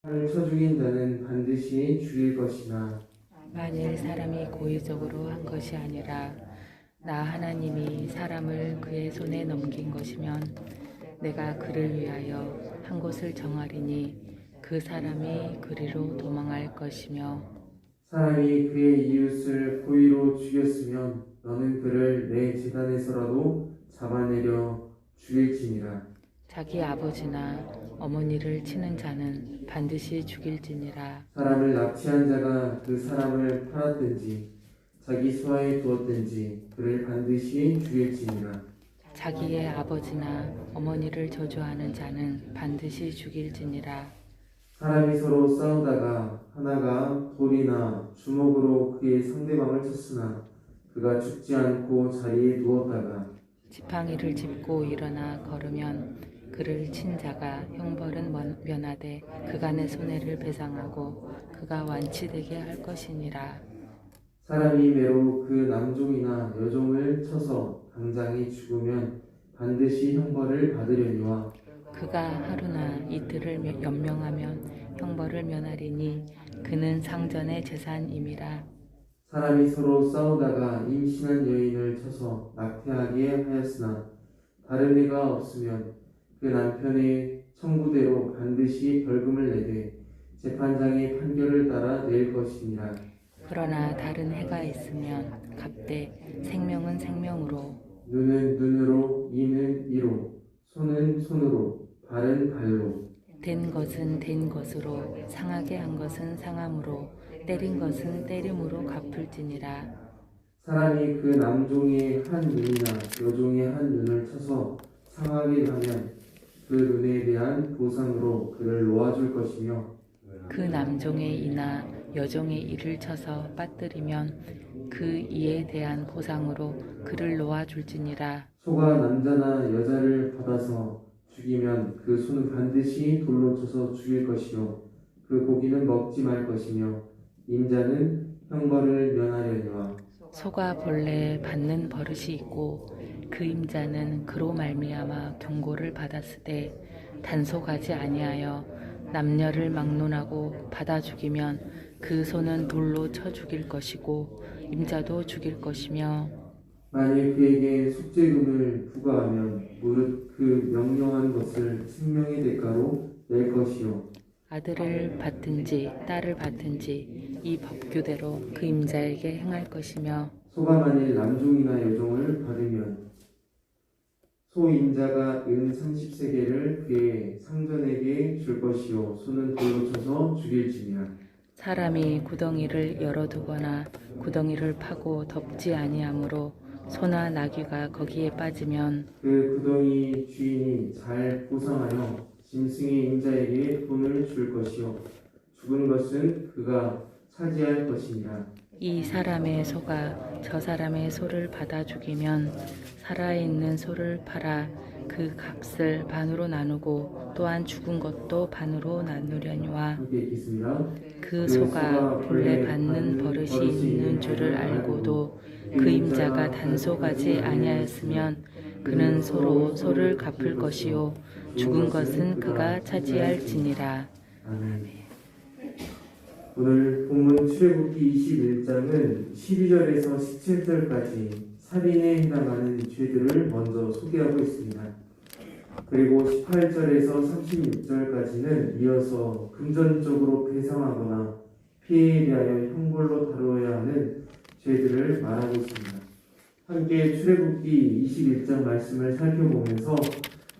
사람을 쳐 죽인 자는 반드시 죽일 것이나 만일 사람이 고의적으로 한 것이 아니라 나 하나님이 사람을 그의 손에 넘긴 것이면 내가 그를 위하여 한 곳을 정하리니 그 사람이 그리로 도망할 것이며 사람이 그의 이웃을 고의로 죽였으면 너는 그를 내 제단에서라도 잡아내려 죽일지니라. 자기 아버지나 어머니를 치는 자는 반드시 죽일지니라. 사람을 납치한 자가 그 사람을 팔았든지 자기 수하에 두었든지 그를 반드시 죽일지니라. 자기의 아버지나 어머니를 저주하는 자는 반드시 죽일지니라. 사람이 서로 싸우다가 하나가 돌이나 주먹으로 그의 상대방을 쳤으나 그가 죽지 않고 자리에 누웠다가 지팡이를 짚고 일어나 걸으면 그를 친 자가 형벌은 면하되 그간의 손해를 배상하고 그가 완치되게 할 것이니라. 사람이 매로 그 남종이나 여종을 쳐서 당장에 죽으면 반드시 형벌을 받으려니와 그가 하루나 이틀을 연명하면 형벌을 면하리니 그는 상전의 재산임이라. 사람이 서로 싸우다가 임신한 여인을 쳐서 낙태하게 하였으나 다른 애가 없으면 그 남편의 청구대로 반드시 벌금을 내되 재판장의 판결을 따라 낼 것이니라. 그러나 다른 해가 있으면 갑되 생명은 생명으로 눈은 눈으로, 이는 이로, 손은 손으로, 발은 발로. 된 것은 된 것으로 상하게 한 것은 상함으로 때린 것은 때림으로 갚을지니라. 사람이 그 남종의 한 눈이나 여종의 한 눈을 쳐서 상하게 하면 그 눈에 대한 보상으로 그를 놓아줄 것이며 그 남종의 이나 여종의 이를 쳐서 빠뜨리면 그 이에 대한 보상으로 그를 놓아줄지니라. 소가 남자나 여자를 받아서 죽이면 그 소는 반드시 돌로 쳐서 죽일 것이요 그 고기는 먹지 말 것이며 인자는 형벌을 면하려니와 소가 본래 받는 버릇이 있고 그 임자는 그로 말미암아 경고를 받았으되 단속하지 아니하여 남녀를 막론하고 받아 죽이면 그 소는 돌로 쳐 죽일 것이고 임자도 죽일 것이며 만일 그에게 속죄금을 부과하면 무릇 그 명령한 것을 생명의 대가로 낼 것이요 아들을 받든지 딸을 받든지 이 법규대로 그 임자에게 행할 것이며 소가 만일 남종이나 여종을 받으면 소임자가 은 30세겔을 그의 상전에게 줄 것이요 소는 돌로 쳐서 죽일지니라. 사람이 구덩이를 열어두거나 구덩이를 파고 덮지 아니하므로 소나 나귀가 거기에 빠지면 그 구덩이 주인이 잘 보상하여 짐승의 임자에게 돈을 줄 것이요 죽은 것은 그가 차지할 것이니라. 이 사람의 소가 저 사람의 소를 받아 죽이면 살아있는 소를 팔아 그 값을 반으로 나누고 또한 죽은 것도 반으로 나누려니와 함께 읽겠습니다. 그 소가 본래 받는 버릇이 있는 줄을 알고도 그 임자가 단속하지 아니하였으면 그는 소로 소를 갚을 것이요 죽은 것은 그가 차지할지니라. 아멘. 오늘 본문 출애굽기 21장은 12절에서 17절까지 살인에 해당하는 죄들을 먼저 소개하고 있습니다. 그리고 18절에서 36절까지는 이어서 금전적으로 배상하거나 피해에 대하여 형벌로 다루어야 하는 죄들을 말하고 있습니다. 함께 출애굽기 21장 말씀을 살펴보면서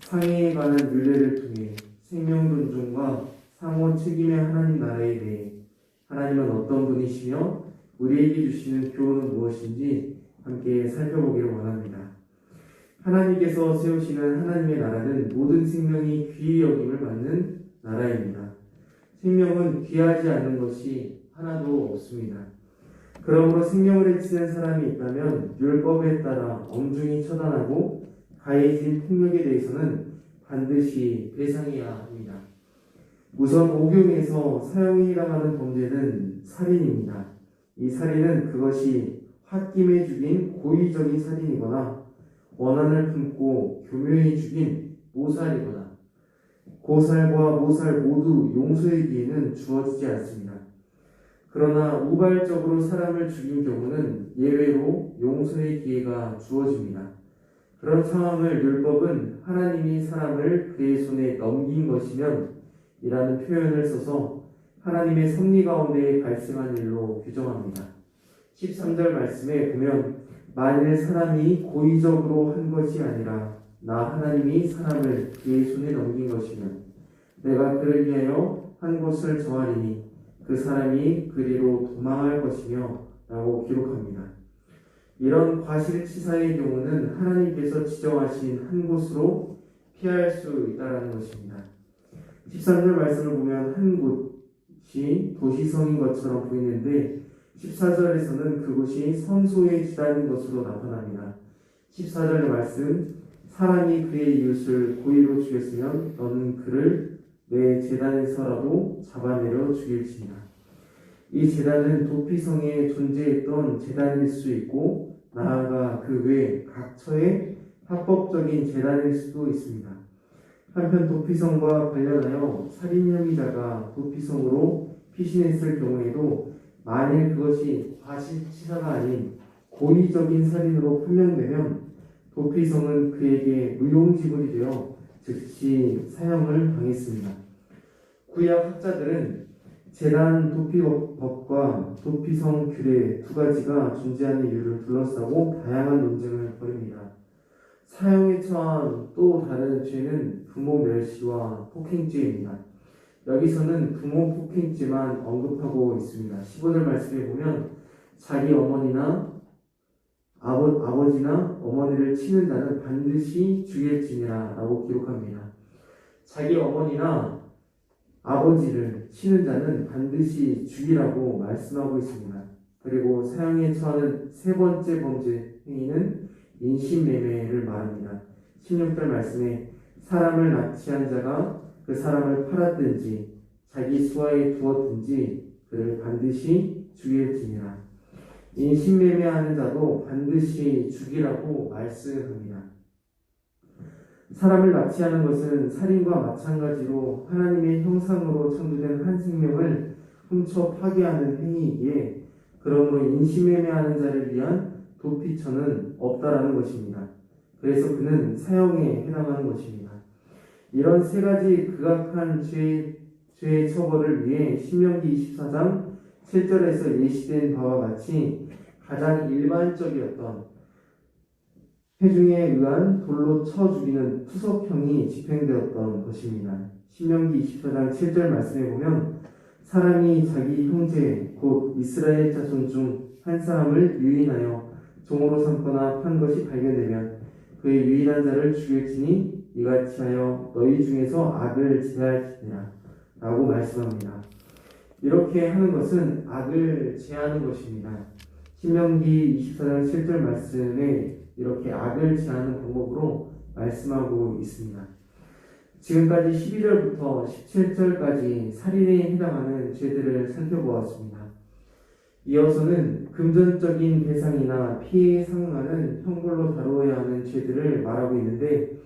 상해에 관한 율례를 통해 생명 존중과 상호 책임의 하나님 나라에 대해 하나님은 어떤 분이시며 우리에게 주시는 교훈은 무엇인지 함께 살펴보기를 원합니다. 하나님께서 세우시는 하나님의 나라는 모든 생명이 귀히 여김을 받는 나라입니다. 생명은 귀하지 않는 것이 하나도 없습니다. 그러므로 생명을 해치는 사람이 있다면 율법에 따라 엄중히 처단하고 가해진 폭력에 대해서는 반드시 배상해야 합니다. 우선 오경에서 사형에 해당하는 범죄는 살인입니다. 이 살인은 그것이 홧김에 죽인 고의적인 살인이거나 원한을 품고 교묘히 죽인 모살이거나 고살과 모살 모두 용서의 기회는 주어지지 않습니다. 그러나 우발적으로 사람을 죽인 경우는 예외로 용서의 기회가 주어집니다. 그런 상황을 율법은 하나님이 사람을 그의 손에 넘긴 것이면 이라는 표현을 써서 하나님의 섭리 가운데 발생한 일로 규정합니다. 13절 말씀에 보면 만일 사람이 고의적으로 한 것이 아니라 나 하나님이 사람을 그의 손에 넘긴 것이면 내가 그를 위하여 한 것을 정하리니 그 사람이 그리로 도망할 것이며 라고 기록합니다. 이런 과실치사의 경우는 하나님께서 지정하신 한 곳으로 피할 수 있다는 것입니다. 13절 말씀을 보면 한 곳이 도시성인 것처럼 보이는데 14절에서는 그곳이 성소에 지다는 것으로 나타납니다. 14절의 말씀 사람이 그의 이웃을 고의로 죽였으면 너는 그를 내 제단에서라도 잡아내려 죽일지니라. 이 제단은 도피성에 존재했던 제단일 수 있고 나아가 그 외 각처의 합법적인 제단일 수도 있습니다. 한편 도피성과 관련하여 살인 혐의자가 도피성으로 피신했을 경우에도 만일 그것이 과실치사가 아닌 고의적인 살인으로 판명되면 도피성은 그에게 무용지물이 되어 즉시 사형을 당했습니다. 구약 학자들은 제단 도피법과 도피성 규례 두 가지가 존재하는 이유를 둘러싸고 다양한 논쟁을 벌입니다. 사형에 처한 또 다른 죄는 부모 멸시와 폭행죄입니다. 여기서는 부모 폭행죄만 언급하고 있습니다. 15절 말씀에 보면 자기 어머니나 아버지나 어머니를 치는 자는 반드시 죽일지니라 라고 기록합니다. 자기 어머니나 아버지를 치는 자는 반드시 죽이라고 말씀하고 있습니다. 그리고 사형에 처하는 세 번째 범죄 행위는 인신매매를 말합니다. 16절 말씀에 사람을 납치한 자가 그 사람을 팔았든지 자기 수하에 두었든지 그를 반드시 죽일지니라. 인신매매하는 자도 반드시 죽이라고 말씀합니다. 사람을 납치하는 것은 살인과 마찬가지로 하나님의 형상으로 창조된 한 생명을 훔쳐 파괴하는 행위이기에 그러므로 인신매매하는 자를 위한 도피처는 없다라는 것입니다. 그래서 그는 사형에 해당하는 것입니다. 이런 세 가지 극악한 죄의 처벌을 위해 신명기 24장 7절에서 예시된 바와 같이 가장 일반적이었던 회중에 의한 돌로 쳐 죽이는 투석형이 집행되었던 것입니다. 신명기 24장 7절 말씀에 보면 사람이 자기 형제 곧 이스라엘 자손 중 한 사람을 유인하여 종으로 삼거나 판 것이 발견되면 그의 유인한 자를 죽일지니 이같이 하여 너희 중에서 악을 제할지니라 라고 말씀합니다. 이렇게 하는 것은 악을 제하는 것입니다. 신명기 24장 7절 말씀에 이렇게 악을 제하는 방법으로 말씀하고 있습니다. 지금까지 12절부터 17절까지 살인에 해당하는 죄들을 살펴보았습니다. 이어서는 금전적인 배상이나 피해에 상응하는 형벌로 다루어야 하는 죄들을 말하고 있는데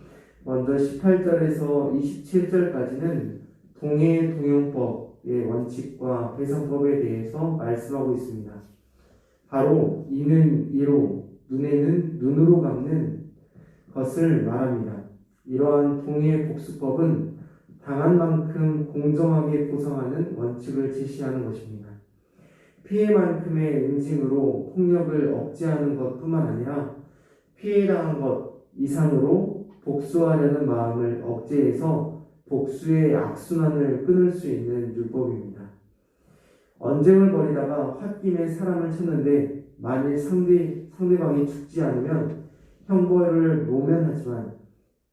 먼저 18절에서 27절까지는 동해동용법의 원칙과 배상법에 대해서 말씀하고 있습니다. 바로 이는 이로, 눈에는 눈으로 갚는 것을 말합니다. 이러한 동해복수법은 당한 만큼 공정하게 보상하는 원칙을 제시하는 것입니다. 피해만큼의 응징으로 폭력을 억제하는 것뿐만 아니라 피해당한 것 이상으로 복수하려는 마음을 억제해서 복수의 악순환을 끊을 수 있는 율법입니다. 언쟁을 벌이다가 홧김에 사람을 쳤는데 만일 상대방이 죽지 않으면 형벌을 모면하지만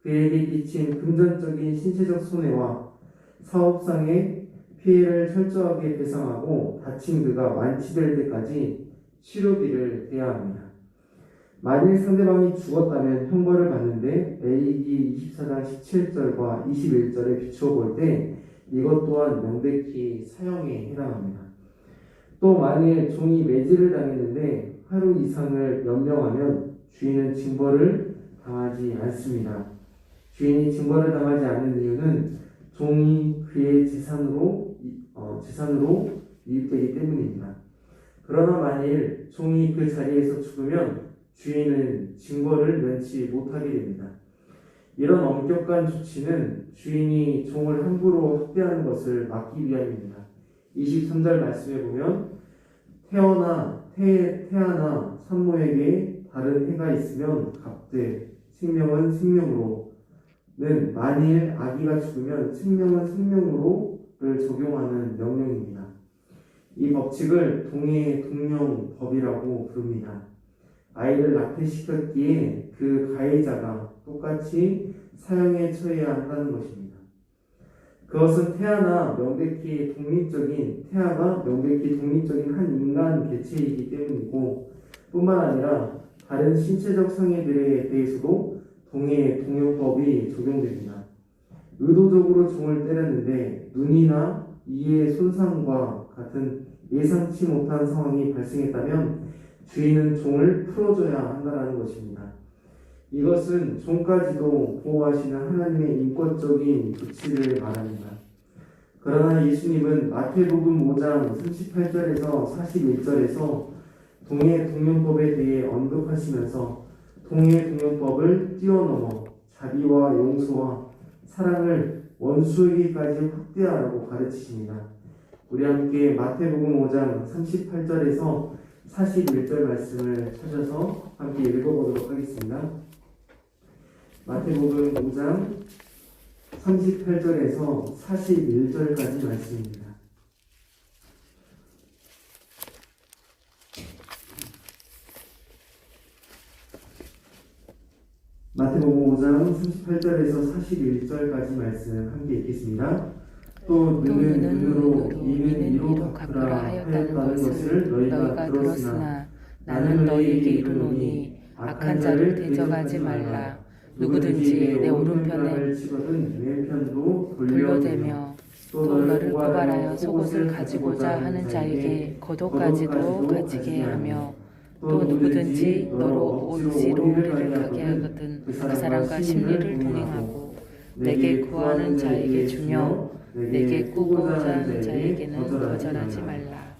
그에게 끼친 금전적인 신체적 손해와 사업상의 피해를 철저하게 배상하고 다친 그가 완치될 때까지 치료비를 대야 합니다. 만일 상대방이 죽었다면 형벌을 받는데 레위기 24장 17절과 21절에 비추어 볼 때 이것 또한 명백히 사형에 해당합니다. 또 만일 종이 매질을 당했는데 하루 이상을 연명하면 주인은 징벌을 당하지 않습니다. 주인이 징벌을 당하지 않는 이유는 종이 그의 재산으로 유입되기 때문입니다. 그러나 만일 종이 그 자리에서 죽으면 주인은 증거를 면치 못하게 됩니다. 이런 엄격한 조치는 주인이 종을 함부로 학대하는 것을 막기 위함입니다. 23절 말씀에 보면 태아나 산모에게 다른 해가 있으면 값되 생명은 생명으로는 만일 아기가 죽으면 생명은 생명으로를 적용하는 명령입니다. 이 법칙을 동명법이라고 부릅니다. 아이를 낙태시켰기에 그 가해자가 똑같이 사형에 처해야 한다는 것입니다. 그것은 태아가 명백히 독립적인 한 인간 개체이기 때문이고 뿐만 아니라 다른 신체적 상해들에 대해서도 동요법이 적용됩니다. 의도적으로 종을 때렸는데 눈이나 이의 손상과 같은 예상치 못한 상황이 발생했다면 주인은 종을 풀어줘야 한다는 것입니다. 이것은 종까지도 보호하시는 하나님의 인권적인 조치를 말합니다. 그러나 예수님은 마태복음 5장 38절에서 41절에서 동명법에 대해 언급하시면서 동명법을 뛰어넘어 자비와 용서와 사랑을 원수에게까지 확대하라고 가르치십니다. 우리 함께 마태복음 5장 38절에서 41절 말씀을 찾아서 함께 읽어보도록 하겠습니다. 마태복음 5장 38절에서 41절까지 말씀입니다. 마태복음 5장 38절에서 41절까지 말씀 함께 읽겠습니다. 또 눈은 눈으로 이는 이로 갚으라 하였다는 것을 너희가 들었으나 나는 너희에게 이르노니 악한 자를 대적하지 말라. 누구든지 내 오른편에 치거든 왼편도 돌려대며 또 너를 고발하여 속옷을 가지고자 하는 자에게 겉옷까지도 가지게 하며 또 누구든지 너로 오지로 우리를 가게 하거든 그 사람과 심리를 동행하고 내게 구하는 자에게 주며 내게 꾸고자 하는 자에게는 거절하지 말라.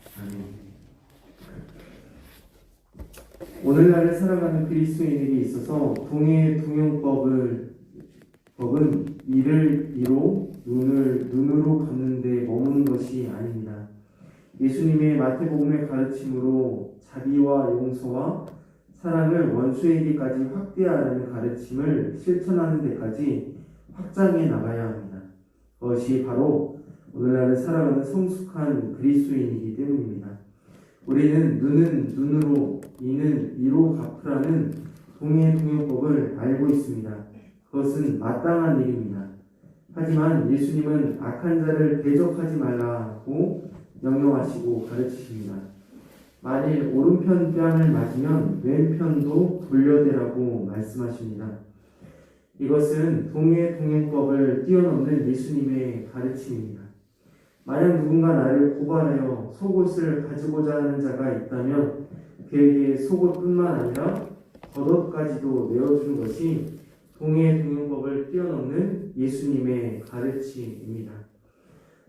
오늘날을 살아가는 그리스도인에게 있어서 동명법은 이를 이로 눈을 눈으로 갚는 데 머무는 것이 아닙니다. 예수님의 마태복음의 가르침으로 자비와 용서와 사랑을 원수에게까지 확대하라는 가르침을 실천하는 데까지 확장해 나가야 합니다. 그것이 바로 오늘날을 살아가는 성숙한 그리스도인이기 때문입니다. 우리는 눈은 눈으로, 이는 이로 갚으라는 동명법을 알고 있습니다. 그것은 마땅한 일입니다. 하지만 예수님은 악한 자를 대적하지 말라고 명령하시고 가르치십니다. 만일 오른편 뺨을 맞으면 왼편도 돌려대라고 말씀하십니다. 이것은 동명법을 뛰어넘는 예수님의 가르침입니다. 만약 누군가 나를 고발하여 속옷을 가지고자 하는 자가 있다면 그에게 속옷뿐만 아니라 겉옷까지도 내어주는 것이 동명법을 뛰어넘는 예수님의 가르침입니다.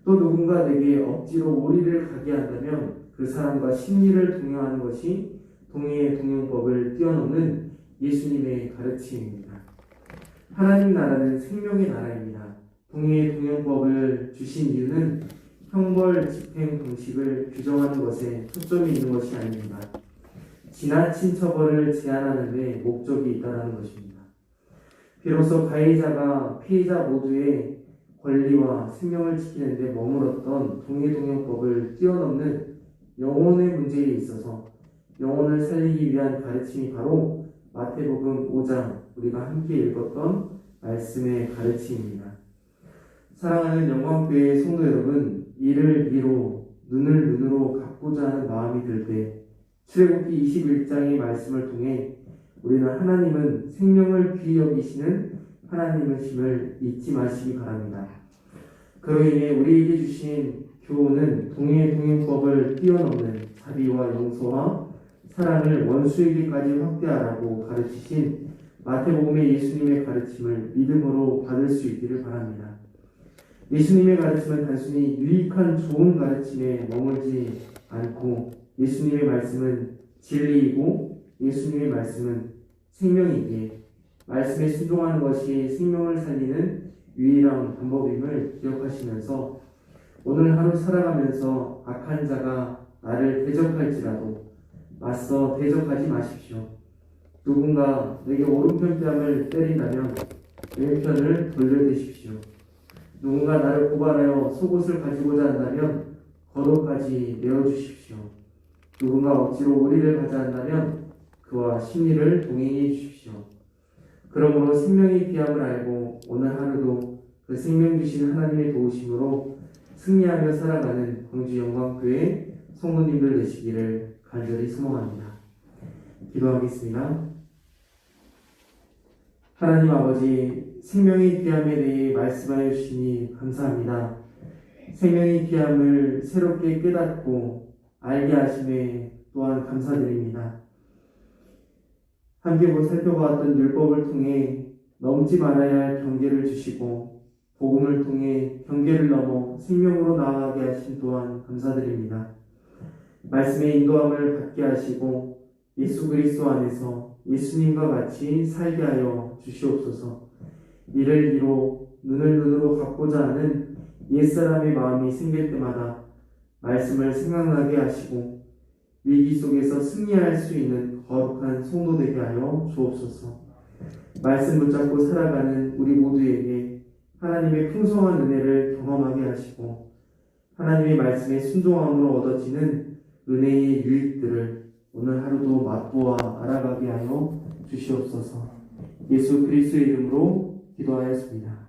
또 누군가 내게 억지로 오리를 가게 한다면 그 사람과 심리를 동행하는 것이 동명법을 뛰어넘는 예수님의 가르침입니다. 하나님 나라는 생명의 나라입니다. 동명법을 주신 이유는 형벌 집행 방식을 규정하는 것에 초점이 있는 것이 아닙니다. 지나친 처벌을 제한하는 데 목적이 있다는 것입니다. 비로소 가해자가 피해자 모두의 권리와 생명을 지키는 데 머물렀던 동명법을 뛰어넘는 영혼의 문제에 있어서 영혼을 살리기 위한 가르침이 바로 마태복음 5장 우리가 함께 읽었던 말씀의 가르침입니다. 사랑하는 영광교회 성도 여러분, 이를 이로 눈을 눈으로 갚고자 하는 마음이 들 때 출애굽기 21장의 말씀을 통해 우리는 하나님은 생명을 귀히 여기시는 하나님이심을 잊지 마시기 바랍니다. 그로 인해 우리에게 주신 교훈은 동명법을 뛰어넘는 자비와 용서와 사랑을 원수에게까지 확대하라고 가르치신 마태복음의 예수님의 가르침을 믿음으로 받을 수 있기를 바랍니다. 예수님의 가르침은 단순히 유익한 좋은 가르침에 머물지 않고 예수님의 말씀은 진리이고 예수님의 말씀은 생명이기에 말씀에 순종하는 것이 생명을 살리는 유일한 방법임을 기억하시면서 오늘 하루 살아가면서 악한 자가 나를 대적할지라도 맞서 대적하지 마십시오. 누군가 내게 오른편 뺨을 때린다면 왼편을 돌려대십시오. 누군가 나를 고발하여 속옷을 가지고자 한다면 겉옷까지 내어주십시오. 누군가 억지로 우리를 가자 한다면 그와 심리를 동행해 주십시오. 그러므로 생명의 귀함을 알고 오늘 하루도 그 생명 주신 하나님의 도우심으로 승리하며 살아가는 광주영광교회 성도님들 되시기를 간절히 소망합니다. 기도하겠습니다. 하나님 아버지, 생명의 귀함에 대해 말씀하여 주시니 감사합니다. 생명의 귀함을 새롭게 깨닫고 알게 하심에 또한 감사드립니다. 함께 살펴보았던 율법을 통해 넘지 말아야 할 경계를 주시고 복음을 통해 경계를 넘어 생명으로 나아가게 하신 또한 감사드립니다. 말씀의 인도함을 받게 하시고 예수 그리스도 안에서 예수님과 같이 살게 하여 주시옵소서. 이를 이로 눈을 눈으로 갖고자 하는 옛사람의 마음이 생길 때마다 말씀을 생각나게 하시고 위기 속에서 승리할 수 있는 거룩한 성도 되게 하여 주옵소서. 말씀 붙잡고 살아가는 우리 모두에게 하나님의 풍성한 은혜를 경험하게 하시고 하나님의 말씀에 순종함으로 얻어지는 은혜의 유익들을 오늘 하루도 맛보아 알아가게 하여 주시옵소서. 예수 그리스도의 이름으로 기도하였습니다.